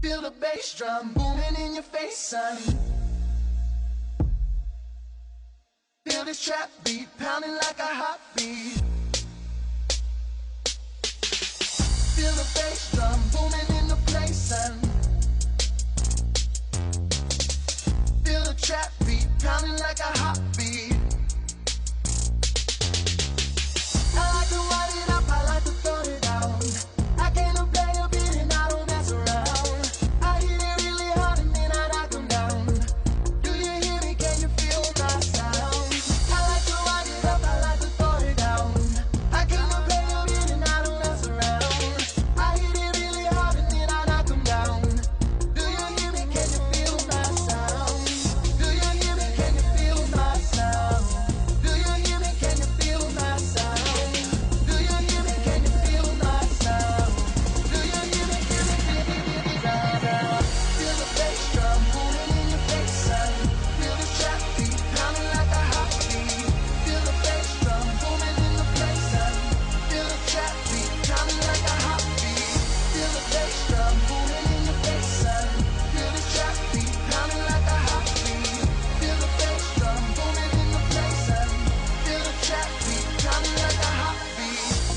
Feel the bass drum booming in your face, son. Feel this trap beat pounding like a heartbeat. Feel the bass drum booming in the place, son. Feel the trap beat pounding like a heartbeat. I like to wind it up, I like to throw it down. I came to play a beat and I don't mess around. I hit it really hard and then I knock them down. Do you hear me? Can you feel my sound? I like to wind it up, I like to throw it down. I came to play a beat and I don't mess around. I hit it really hard and then I knock them down. Do you hear me? Can you feel my sound? Do you hear me? Can you feel my sound? Do you hear me? Can you feel my sound? Do you hear me? Can you feel my sound? Do you hear me? Can you feel my sound? Feel the bass drum booming in your face, son. Feel the trap beat pounding like a heartbeat. Feel the bass drum booming in the place, son. Feel the trap beat pounding like a heartbeat. Feel the bass drum booming in your face, son. Feel the trap beat pounding like a heartbeat. Feel the bass drum booming in the place, son. Feel the trap beat pounding like a heartbeat.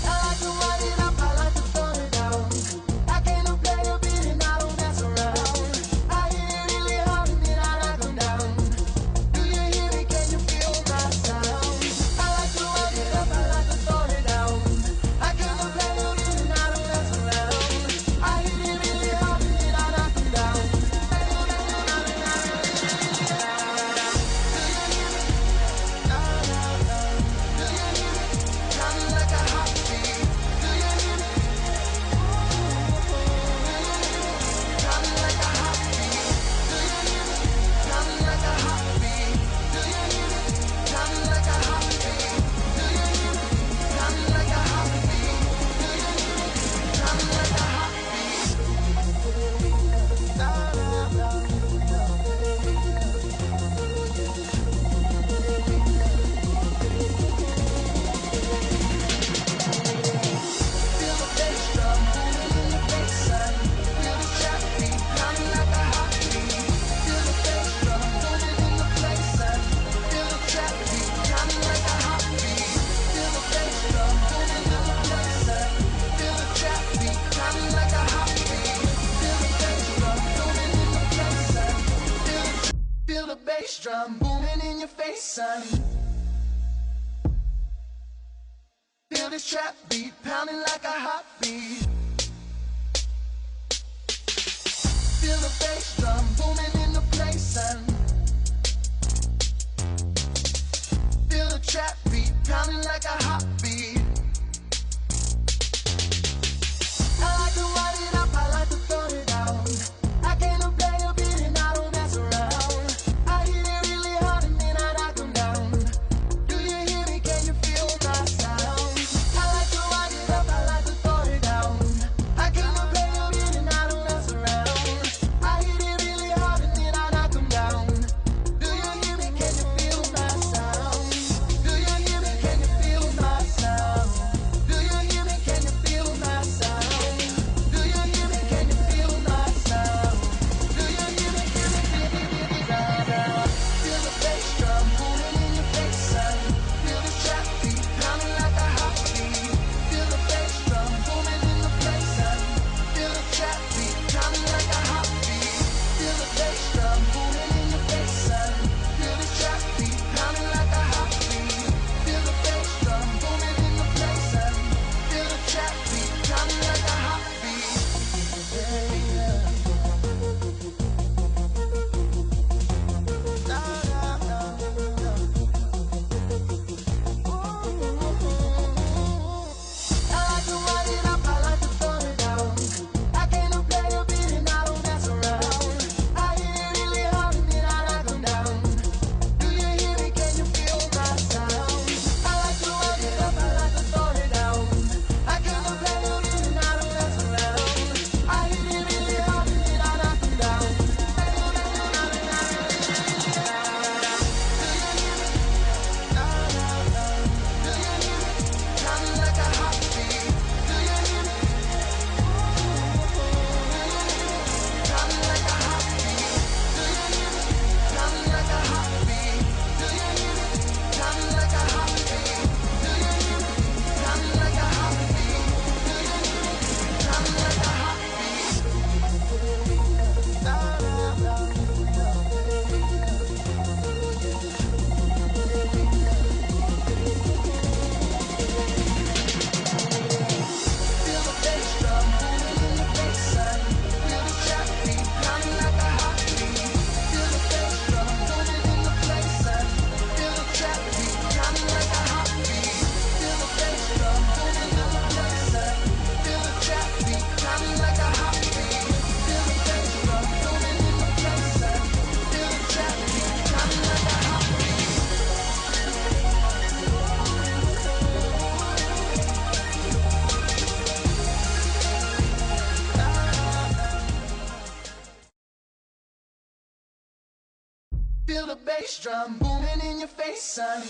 I like to wind it up, I like to throw it down. I came to play a beat and I don't mess around. I hit it really hard and then I knock them down. Do you hear me? Can you feel my sound? I like to wind it up, I like to throw it down. I came to play a beat and I don't mess around. I hit it really hard and then I knock them down. Do you hear me? Do you hear me? Pounding like a heartbeat. Do you hear me? Pounding like a heartbeat. Do you hear me? Pounding like a heartbeat. Do you hear me? Pounding like a heartbeat. Do you hear me? Pounding like a heartbeat. Do you hear me? Pounding like a Feel the bass drum booming in your face, son. Feel the trap beat pounding like a heartbeat. Feel the bass drum booming in the place, son. Feel the trap beat pounding like a heartbeat. Feel the bass drum booming in the place, son. Feel the trap beat pounding like a heartbeat. Feel the bass drum booming in the place, son. Feel the bass drum booming in your face, son. Feel this trap beat pounding like a heartbeat. Feel the bass drum booming in the place, son. Feel the trap beat pounding like a heartbeat. I like to wind it up, I like to throw it down. I came to play a beat and I don't mess around. I hit it really hard and then I knock them down. Do you hear me? Can you feel my sound? I like to wind it up, I like to throw it down. I came to play a beat and I don't mess around. I hit it really hard and then Feel the bass drum booming in your face, son.